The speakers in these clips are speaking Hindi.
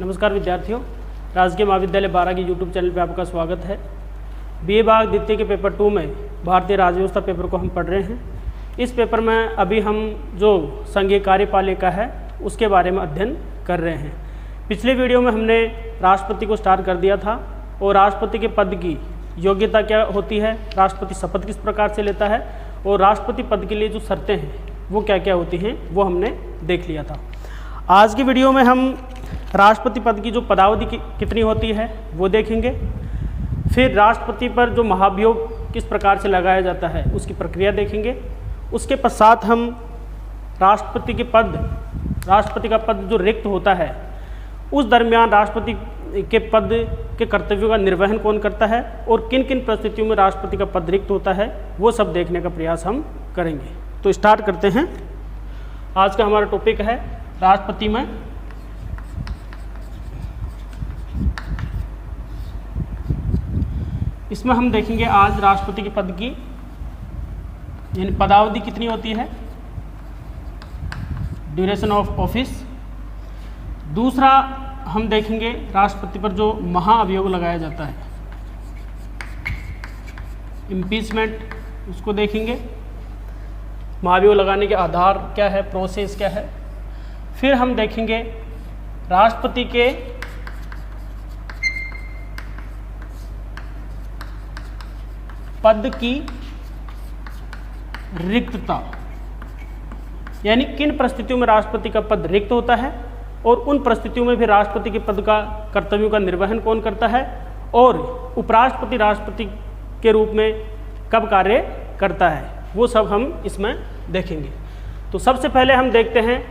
नमस्कार विद्यार्थियों, राजकीय महाविद्यालय बारा की यूट्यूब चैनल पर आपका स्वागत है। बीए भाग द्वितीय के पेपर 2 में भारतीय राज्य व्यवस्था पेपर को हम पढ़ रहे हैं। इस पेपर में अभी हम जो संघीय कार्यपालिका है उसके बारे में अध्ययन कर रहे हैं। पिछले वीडियो में हमने राष्ट्रपति को स्टार्ट कर दिया था और राष्ट्रपति के पद की योग्यता क्या होती है, राष्ट्रपति शपथ किस प्रकार से लेता है और राष्ट्रपति पद के लिए जो शर्तें हैं वो क्या क्या होती हैं वो हमने देख लिया था। आज की वीडियो में हम राष्ट्रपति पद की जो पदावधि कितनी होती है वो देखेंगे। फिर राष्ट्रपति पर जो महाभियोग किस प्रकार से लगाया जाता है उसकी प्रक्रिया देखेंगे। उसके पश्चात हम राष्ट्रपति का पद जो रिक्त होता है उस दरमियान राष्ट्रपति के पद के कर्तव्यों का निर्वहन कौन करता है और किन किन परिस्थितियों में राष्ट्रपति का पद रिक्त होता है वो सब देखने का प्रयास हम करेंगे। तो स्टार्ट करते हैं। आज का हमारा टॉपिक है राष्ट्रपति में इसमें हम देखेंगे आज राष्ट्रपति के पद की यानी पदावधि कितनी होती है, ड्यूरेशन ऑफ ऑफिस। दूसरा हम देखेंगे राष्ट्रपति पर जो महाअभियोग लगाया जाता है, इम्पीचमेंट, उसको देखेंगे। महाभियोग लगाने के आधार क्या है, प्रोसेस क्या है। फिर हम देखेंगे राष्ट्रपति के पद की रिक्तता यानी किन परिस्थितियों में राष्ट्रपति का पद रिक्त होता है और उन परिस्थितियों में भी राष्ट्रपति के पद का कर्तव्यों का निर्वहन कौन करता है और उपराष्ट्रपति राष्ट्रपति के रूप में कब कार्य करता है, वो सब हम इसमें देखेंगे। तो सबसे पहले हम देखते हैं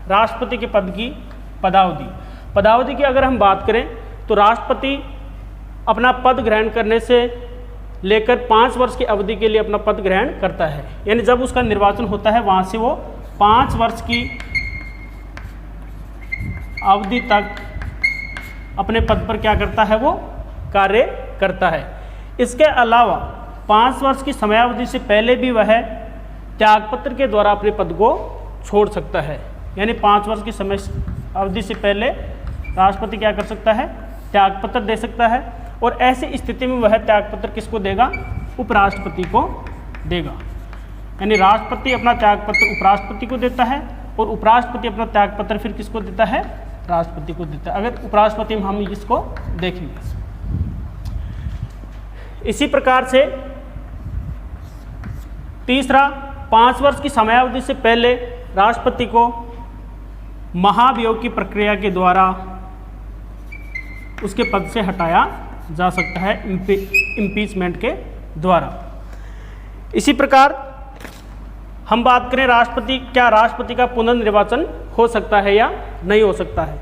राष्ट्रपति के पद की पदावधि की अगर हम बात करें तो राष्ट्रपति अपना पद ग्रहण करने से लेकर 5 वर्ष की अवधि के लिए अपना पद ग्रहण करता है। यानी जब उसका निर्वाचन होता है वहाँ से वो 5 वर्ष की अवधि तक अपने पद पर क्या करता है, वो कार्य करता है। इसके अलावा 5 वर्ष की समयावधि से पहले भी वह त्यागपत्र के द्वारा अपने पद को छोड़ सकता है। यानी 5 वर्ष की समय अवधि से पहले राष्ट्रपति क्या कर सकता है, त्यागपत्र दे सकता है और ऐसी स्थिति में वह त्यागपत्र किसको देगा, उपराष्ट्रपति को देगा। यानी राष्ट्रपति अपना त्यागपत्र उपराष्ट्रपति को देता है और उपराष्ट्रपति अपना त्यागपत्र फिर किसको देता है, राष्ट्रपति को देता है। अगर उपराष्ट्रपति में हम इसको देखेंगे इसी प्रकार से तीसरा 5 वर्ष की समयावधि से पहले राष्ट्रपति को महाभियोग की प्रक्रिया के द्वारा उसके पद से हटाया जा सकता है, इम्पीचमेंट के द्वारा। इसी प्रकार हम बात करें राष्ट्रपति का पुनर्निर्वाचन हो सकता है या नहीं हो सकता है।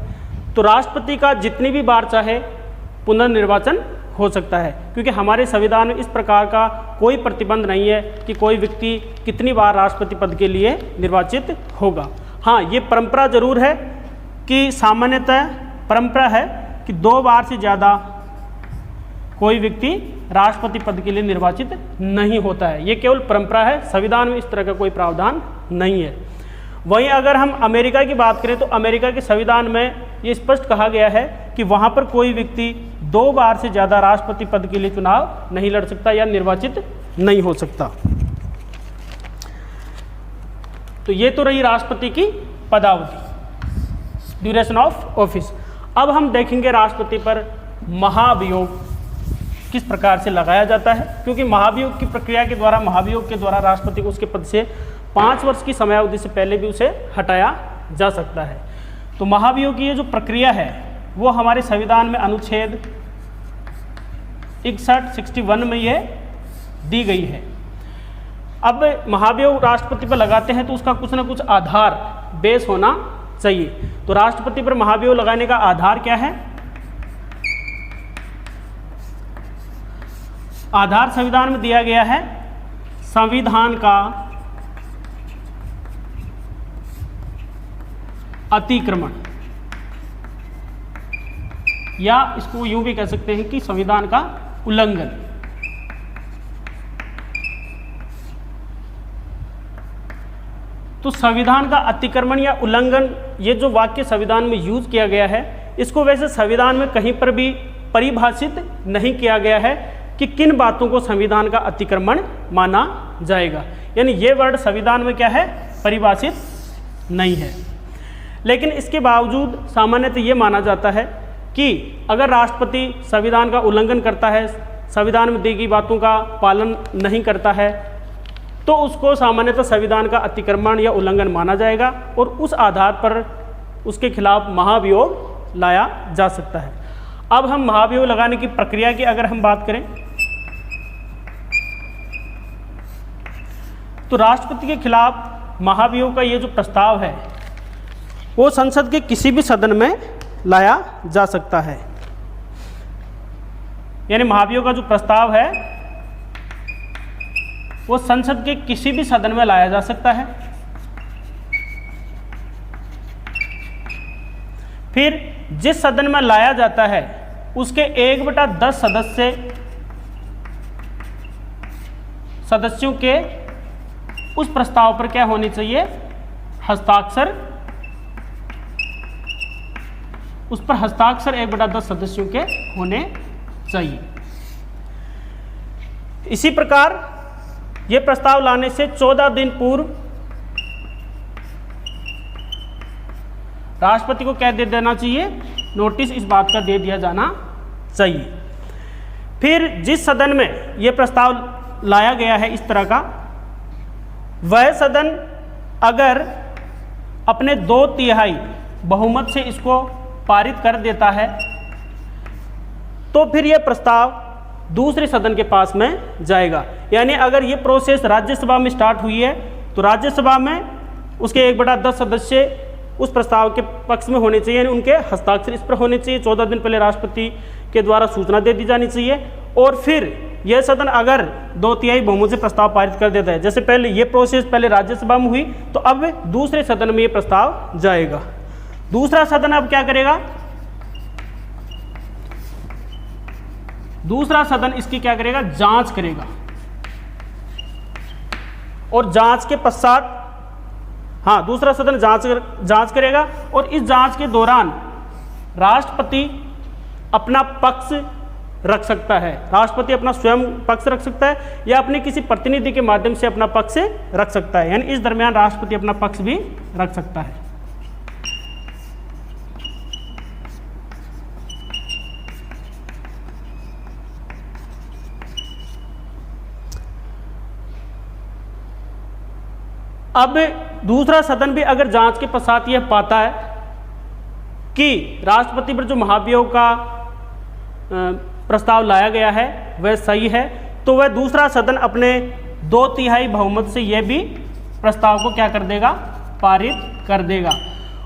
तो राष्ट्रपति का जितनी भी बार चाहे पुनर्निर्वाचन हो सकता है, क्योंकि हमारे संविधान में इस प्रकार का कोई प्रतिबंध नहीं है कि कोई व्यक्ति कितनी बार राष्ट्रपति पद के लिए निर्वाचित होगा। हाँ, ये परंपरा जरूर है कि सामान्यतः परंपरा है कि 2 बार से ज़्यादा कोई व्यक्ति राष्ट्रपति पद के लिए निर्वाचित नहीं होता है। ये केवल परंपरा है, संविधान में इस तरह का कोई प्रावधान नहीं है। वहीं अगर हम अमेरिका की बात करें तो अमेरिका के संविधान में ये स्पष्ट कहा गया है कि वहाँ पर कोई व्यक्ति 2 बार से ज़्यादा राष्ट्रपति पद के लिए चुनाव नहीं लड़ सकता या निर्वाचित नहीं हो सकता। तो ये तो रही राष्ट्रपति की पदावधि, ड्यूरेशन ऑफ ऑफिस। अब हम देखेंगे राष्ट्रपति पर महाभियोग किस प्रकार से लगाया जाता है, क्योंकि महाभियोग की प्रक्रिया के द्वारा, महाभियोग के द्वारा राष्ट्रपति को उसके पद से 5 वर्ष की समयावधि से पहले भी उसे हटाया जा सकता है। तो महाभियोग की ये जो प्रक्रिया है वो हमारे संविधान में अनुच्छेद 61 में ये दी गई है। अब महाभियोग राष्ट्रपति पर लगाते हैं तो उसका कुछ ना कुछ आधार, बेस होना चाहिए। तो राष्ट्रपति पर महाभियोग लगाने का आधार क्या है, आधार संविधान में दिया गया है संविधान का अतिक्रमण, या इसको यूं भी कह सकते हैं कि संविधान का उल्लंघन। तो संविधान का अतिक्रमण या उल्लंघन, ये जो वाक्य संविधान में यूज किया गया है इसको वैसे संविधान में कहीं पर भी परिभाषित नहीं किया गया है कि किन बातों को संविधान का अतिक्रमण माना जाएगा, यानी ये वर्ड संविधान में क्या है, परिभाषित नहीं है। लेकिन इसके बावजूद सामान्यतः ये माना जाता है कि अगर राष्ट्रपति संविधान का उल्लंघन करता है, संविधान में दी गई बातों का पालन नहीं करता है, तो उसको सामान्यतः संविधान का अतिक्रमण या उल्लंघन माना जाएगा और उस आधार पर उसके खिलाफ महाभियोग लाया जा सकता है। अब हम महाभियोग लगाने की प्रक्रिया की अगर हम बात करें तो राष्ट्रपति के खिलाफ महाभियोग का ये जो प्रस्ताव है वो संसद के किसी भी सदन में लाया जा सकता है। यानी महाभियोग का जो प्रस्ताव है वो संसद के किसी भी सदन में लाया जा सकता है। फिर जिस सदन में लाया जाता है उसके 1/10 सदस्यों के उस प्रस्ताव पर क्या होनी चाहिए, हस्ताक्षर, उस पर हस्ताक्षर 1/10 सदस्यों के होने चाहिए। इसी प्रकार यह प्रस्ताव लाने से 14 दिन पूर्व राष्ट्रपति को क्या दे देना चाहिए, नोटिस इस बात का दे दिया जाना चाहिए। फिर जिस सदन में यह प्रस्ताव लाया गया है इस तरह का, वह सदन अगर अपने 2/3 बहुमत से इसको पारित कर देता है तो फिर यह प्रस्ताव दूसरे सदन के पास में जाएगा। यानी अगर ये प्रोसेस राज्यसभा में स्टार्ट हुई है तो राज्यसभा में उसके 1/10 सदस्य उस प्रस्ताव के पक्ष में होने चाहिए, यानी उनके हस्ताक्षर इस पर होने चाहिए। 14 दिन पहले राष्ट्रपति के द्वारा सूचना दे दी जानी चाहिए। और फिर यह सदन अगर 2/3 बहुमत से प्रस्ताव पारित कर देता है, जैसे पहले ये प्रोसेस पहले राज्यसभा में हुई, तो अब दूसरे सदन में ये प्रस्ताव जाएगा। दूसरा सदन अब क्या करेगा, दूसरा सदन इसकी क्या करेगा, जांच करेगा। और जांच के पश्चात, हाँ, दूसरा सदन जांच करेगा और इस जांच के दौरान राष्ट्रपति अपना पक्ष रख सकता है। राष्ट्रपति अपना स्वयं पक्ष रख सकता है या अपने किसी प्रतिनिधि के माध्यम से अपना पक्ष रख सकता है, यानी इस दरमियान राष्ट्रपति अपना पक्ष भी रख सकता है। अब दूसरा सदन भी अगर जांच के पश्चात यह पाता है कि राष्ट्रपति पर जो महाभियोग का प्रस्ताव लाया गया है वह सही है, तो वह दूसरा सदन अपने 2/3 बहुमत से यह भी प्रस्ताव को क्या कर देगा, पारित कर देगा।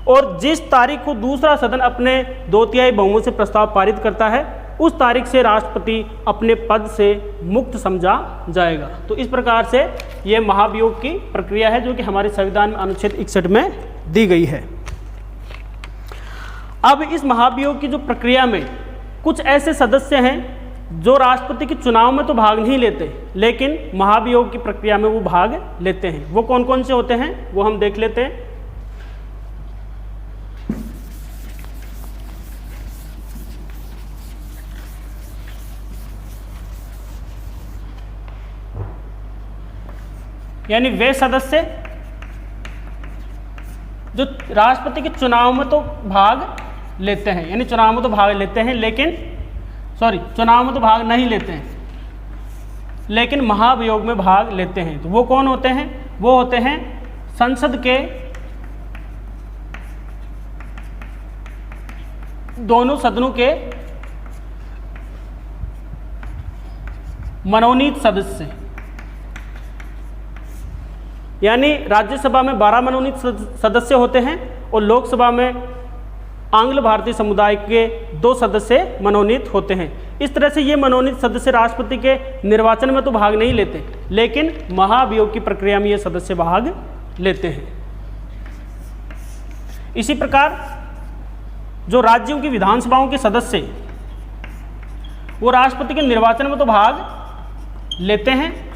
और जिस तारीख को दूसरा सदन अपने 2/3 बहुमत से प्रस्ताव पारित करता है उस तारीख से राष्ट्रपति अपने पद से मुक्त समझा जाएगा। तो इस प्रकार से यह महाभियोग की प्रक्रिया है जो कि हमारे संविधान में अनुच्छेद 61 में दी गई है। अब इस महाभियोग की जो प्रक्रिया में कुछ ऐसे सदस्य हैं जो राष्ट्रपति के चुनाव में तो भाग नहीं लेते, लेकिन महाभियोग की प्रक्रिया में वो भाग लेते हैं। वो कौन कौन से होते हैं वो हम देख लेते हैं। यानी वे सदस्य जो राष्ट्रपति के चुनाव में तो भाग लेते हैं, यानी चुनाव में तो भाग लेते हैं लेकिन चुनाव में तो भाग नहीं लेते हैं लेकिन महाभियोग में भाग लेते हैं। तो वो कौन होते हैं, वो होते हैं संसद के दोनों सदनों के मनोनीत सदस्य। यानी राज्यसभा में 12 मनोनीत सदस्य होते हैं और लोकसभा में आंग्ल भारतीय समुदाय के 2 सदस्य मनोनीत होते हैं। इस तरह से ये मनोनीत सदस्य राष्ट्रपति के निर्वाचन में तो भाग नहीं लेते, लेकिन महाभियोग की प्रक्रिया में ये सदस्य भाग लेते हैं। इसी प्रकार जो राज्यों की विधानसभाओं के सदस्य वो राष्ट्रपति के निर्वाचन में तो भाग लेते हैं,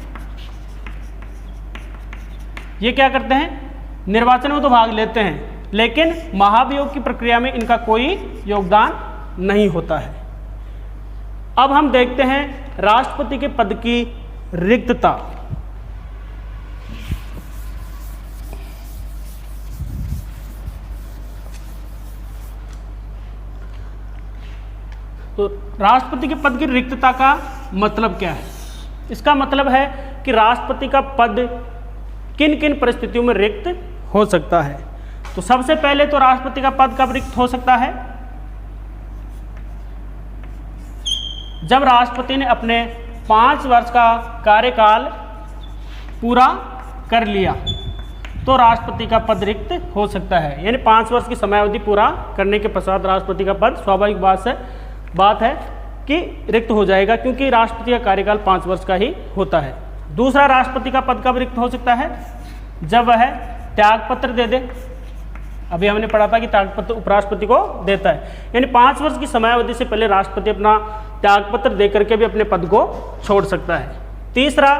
ये क्या करते हैं, निर्वाचन में तो भाग लेते हैं लेकिन महाभियोग की प्रक्रिया में इनका कोई योगदान नहीं होता है। अब हम देखते हैं राष्ट्रपति के पद की रिक्तता। तो राष्ट्रपति के पद की रिक्तता का मतलब क्या है? इसका मतलब है कि राष्ट्रपति का पद किन किन परिस्थितियों में रिक्त हो सकता है। तो सबसे पहले तो राष्ट्रपति का पद कब रिक्त हो सकता है? जब राष्ट्रपति ने अपने 5 वर्ष का कार्यकाल पूरा कर लिया तो राष्ट्रपति का पद रिक्त हो सकता है। यानी 5 वर्ष की समयावधि पूरा करने के पश्चात राष्ट्रपति का पद स्वाभाविक बात है कि रिक्त हो जाएगा, क्योंकि राष्ट्रपति का कार्यकाल 5 वर्ष का ही होता है। दूसरा, राष्ट्रपति का पद कब रिक्त हो सकता है? जब वह त्यागपत्र दे दे। अभी हमने पढ़ा था कि त्यागपत्र उपराष्ट्रपति को देता है, यानी 5 वर्ष की समयावधि से पहले राष्ट्रपति अपना त्यागपत्र दे करके भी अपने पद को छोड़ सकता है। तीसरा,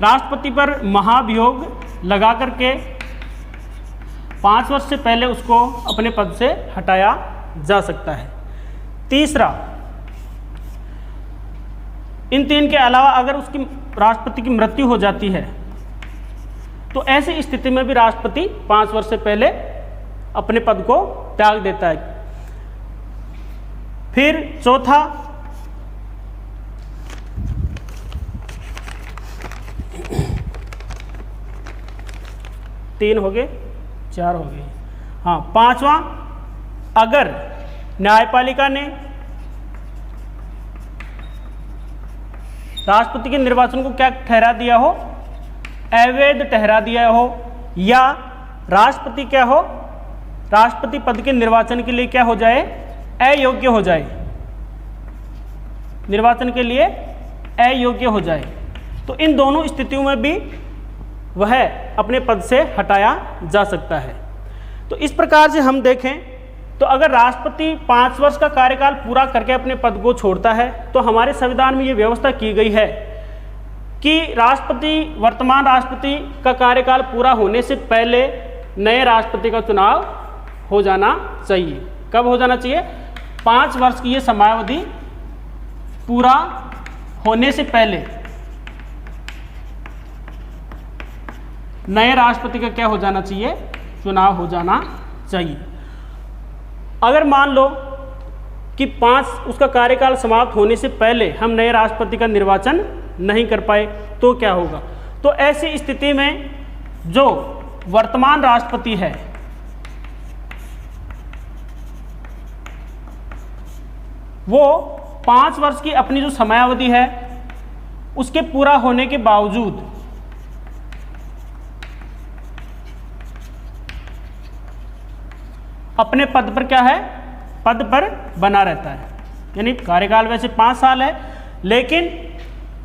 राष्ट्रपति पर महाभियोग लगा करके 5 वर्ष से पहले उसको अपने पद से हटाया जा सकता है। तीसरा, इन 3 के अलावा अगर उसकी राष्ट्रपति की मृत्यु हो जाती है तो ऐसी स्थिति में भी राष्ट्रपति 5 वर्ष से पहले अपने पद को त्याग देता है। फिर चौथा, तीन हो गए, 4 हो गए, हाँ, 5वां, अगर न्यायपालिका ने राष्ट्रपति के निर्वाचन को क्या ठहरा दिया हो? अवैध ठहरा दिया हो, या राष्ट्रपति क्या हो? राष्ट्रपति पद के निर्वाचन के लिए क्या हो जाए? अयोग्य हो जाए, निर्वाचन के लिए अयोग्य हो जाए, तो इन दोनों स्थितियों में भी वह अपने पद से हटाया जा सकता है। तो इस प्रकार से हम देखें तो अगर राष्ट्रपति 5 वर्ष का कार्यकाल पूरा करके अपने पद को छोड़ता है तो हमारे संविधान में ये व्यवस्था की गई है कि वर्तमान राष्ट्रपति का कार्यकाल पूरा होने से पहले नए राष्ट्रपति का चुनाव हो जाना चाहिए। कब हो जाना चाहिए? 5 वर्ष की ये समयावधि पूरा होने से पहले नए राष्ट्रपति का क्या हो जाना चाहिए? चुनाव हो जाना चाहिए। अगर मान लो कि उसका कार्यकाल समाप्त होने से पहले हम नए राष्ट्रपति का निर्वाचन नहीं कर पाए तो क्या होगा? तो ऐसी स्थिति में जो वर्तमान राष्ट्रपति है वो 5 वर्ष की अपनी जो समयावधि है उसके पूरा होने के बावजूद अपने पद पर क्या है? पद पर बना रहता है। यानी कार्यकाल वैसे 5 साल है, लेकिन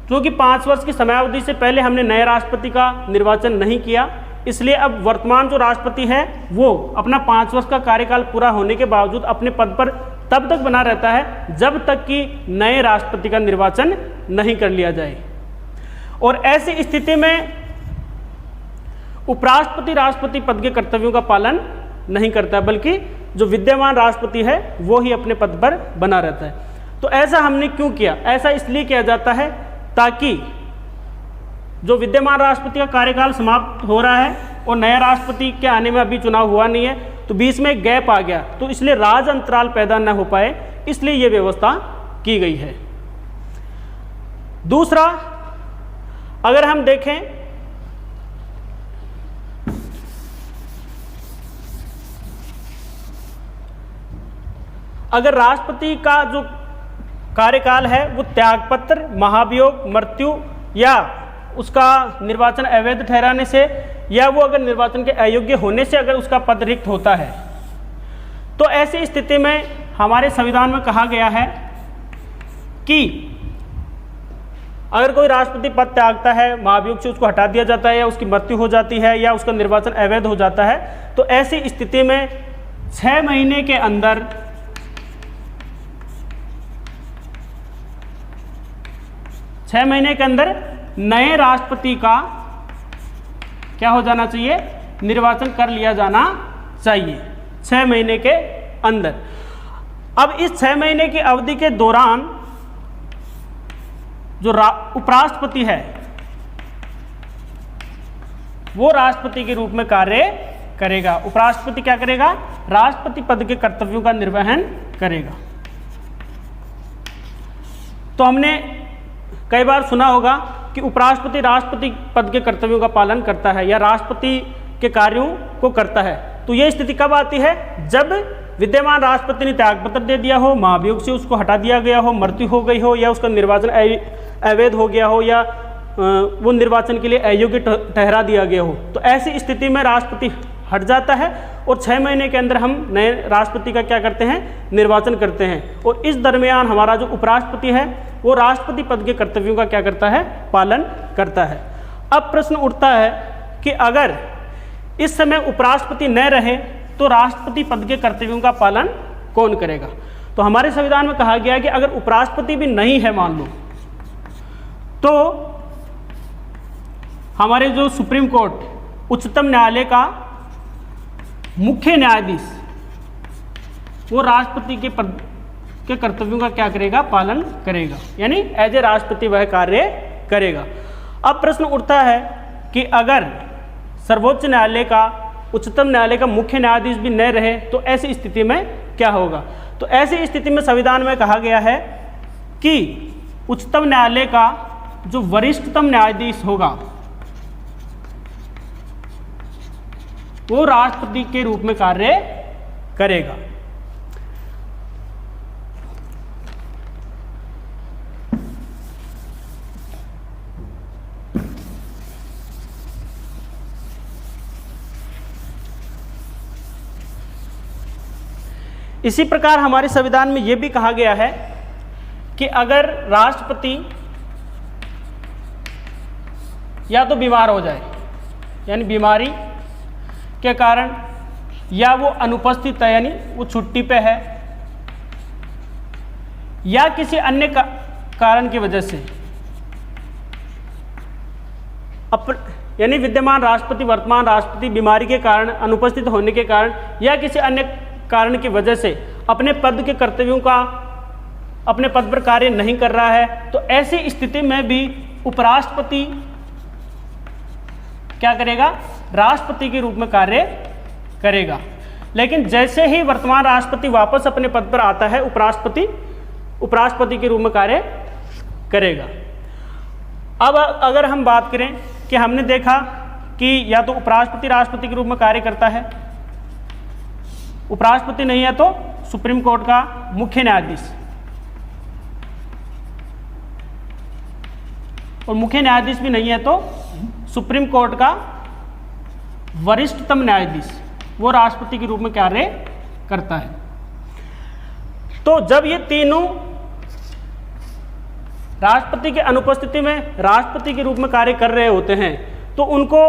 क्योंकि 5 वर्ष की समयावधि से पहले हमने नए राष्ट्रपति का निर्वाचन नहीं किया, इसलिए अब वर्तमान जो राष्ट्रपति है वो अपना 5 वर्ष का कार्यकाल पूरा होने के बावजूद अपने पद पर तब तक बना रहता है जब तक कि नए राष्ट्रपति का निर्वाचन नहीं कर लिया जाए। और ऐसी स्थिति में उपराष्ट्रपति राष्ट्रपति पद के कर्तव्यों का पालन नहीं करता, बल्कि जो विद्यमान राष्ट्रपति है वो ही अपने पद पर बना रहता है। तो ऐसा हमने क्यों किया? ऐसा इसलिए किया जाता है ताकि जो विद्यमान राष्ट्रपति का कार्यकाल समाप्त हो रहा है और नया राष्ट्रपति के आने में अभी चुनाव हुआ नहीं है, तो बीच में एक गैप आ गया, तो इसलिए राज अंतराल पैदा न हो पाए, इसलिए ये व्यवस्था की गई है। दूसरा, अगर हम देखें अगर राष्ट्रपति का जो कार्यकाल है वो त्यागपत्र, महाभियोग, मृत्यु या उसका निर्वाचन अवैध ठहराने से या वो अगर निर्वाचन के अयोग्य होने से अगर उसका पद रिक्त होता है, तो ऐसी स्थिति में हमारे संविधान में कहा गया है कि अगर कोई राष्ट्रपति पद त्यागता है, महाभियोग से उसको हटा दिया जाता है या उसकी मृत्यु हो जाती है या उसका निर्वाचन अवैध हो जाता है, तो ऐसी स्थिति में 6 महीने के अंदर नए राष्ट्रपति का क्या हो जाना चाहिए? निर्वाचन कर लिया जाना चाहिए 6 महीने के अंदर। अब इस 6 महीने की अवधि के दौरान जो उपराष्ट्रपति है वो राष्ट्रपति के रूप में कार्य करेगा। उपराष्ट्रपति क्या करेगा? राष्ट्रपति पद के कर्तव्यों का निर्वहन करेगा। तो हमने कई बार सुना होगा कि उपराष्ट्रपति राष्ट्रपति पद के कर्तव्यों का पालन करता है या राष्ट्रपति के कार्यों को करता है। तो यह स्थिति कब आती है? जब विद्यमान राष्ट्रपति ने त्यागपत्र दे दिया हो, महाभियोग से उसको हटा दिया गया हो, मृत्यु हो गई हो, या उसका निर्वाचन अवैध हो गया हो, या वो निर्वाचन के लिए अयोग्य ठहरा दिया गया हो। तो ऐसी स्थिति में राष्ट्रपति हट जाता है और 6 महीने के अंदर हम नए राष्ट्रपति का क्या करते हैं? निर्वाचन करते हैं। और इस दरमियान हमारा जो उपराष्ट्रपति है वो राष्ट्रपति पद के कर्तव्यों का क्या करता है? पालन करता है। अब प्रश्न उठता है कि अगर इस समय उपराष्ट्रपति न रहे तो राष्ट्रपति पद के कर्तव्यों का पालन कौन करेगा? तो हमारे संविधान में कहा गया है कि अगर उपराष्ट्रपति भी नहीं है मान लो, तो हमारे जो सुप्रीम कोर्ट उच्चतम न्यायालय का मुख्य न्यायाधीश वो राष्ट्रपति के पद के कर्तव्यों का क्या करेगा? पालन करेगा, यानी एज ए राष्ट्रपति वह कार्य करेगा। अब प्रश्न उठता है कि अगर सर्वोच्च न्यायालय का उच्चतम न्यायालय का मुख्य न्यायाधीश भी न रहे तो ऐसी स्थिति में क्या होगा? तो ऐसी स्थिति में संविधान में कहा गया है कि उच्चतम न्यायालय का जो वरिष्ठतम न्यायाधीश होगा वो राष्ट्रपति के रूप में कार्य करेगा। इसी प्रकार हमारे संविधान में यह भी कहा गया है कि अगर राष्ट्रपति या तो बीमार हो जाए, यानी बीमारी के कारण, या वो अनुपस्थित है यानी वो छुट्टी पे है, या किसी अन्य कारण की वजह से यानी विद्यमान राष्ट्रपति वर्तमान राष्ट्रपति बीमारी के कारण, अनुपस्थित होने के कारण या किसी अन्य कारण की वजह से अपने पद के कर्तव्यों का अपने पद पर कार्य नहीं कर रहा है, तो ऐसी स्थिति में भी उपराष्ट्रपति क्या करेगा? राष्ट्रपति के रूप में कार्य करेगा। लेकिन जैसे ही वर्तमान राष्ट्रपति वापस अपने पद पर आता है, उपराष्ट्रपति के रूप में कार्य करेगा। अब अगर हम बात करें कि हमने देखा कि या तो उपराष्ट्रपति राष्ट्रपति के रूप में कार्य करता है, उपराष्ट्रपति नहीं है तो सुप्रीम कोर्ट का मुख्य न्यायाधीश, और मुख्य न्यायाधीश भी नहीं है तो सुप्रीम कोर्ट का वरिष्ठतम न्यायाधीश वो राष्ट्रपति के रूप में कार्य करता है। तो जब ये तीनों राष्ट्रपति की अनुपस्थिति में राष्ट्रपति के रूप में कार्य कर रहे होते हैं तो उनको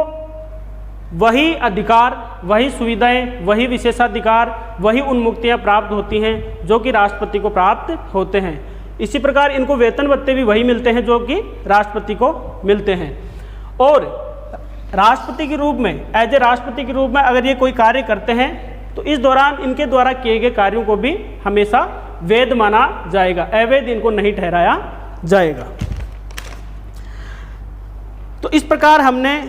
वही अधिकार, वही सुविधाएं, वही विशेषाधिकार, वही उन्मुक्तियां प्राप्त होती हैं जो कि राष्ट्रपति को प्राप्त होते हैं। इसी प्रकार इनको वेतन भत्ते भी वही मिलते हैं जो कि राष्ट्रपति को मिलते हैं। और राष्ट्रपति के रूप में, एज ए राष्ट्रपति के रूप में अगर ये कोई कार्य करते हैं तो इस दौरान इनके द्वारा किए गए कार्यों को भी हमेशा वैध माना जाएगा, अवैध इनको नहीं ठहराया जाएगा। तो इस प्रकार हमने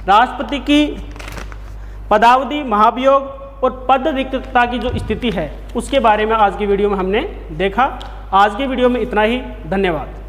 राष्ट्रपति की पदावधि, महाभियोग और पद रिक्तता की जो स्थिति है उसके बारे में आज की वीडियो में हमने देखा। आज की वीडियो में इतना ही। धन्यवाद।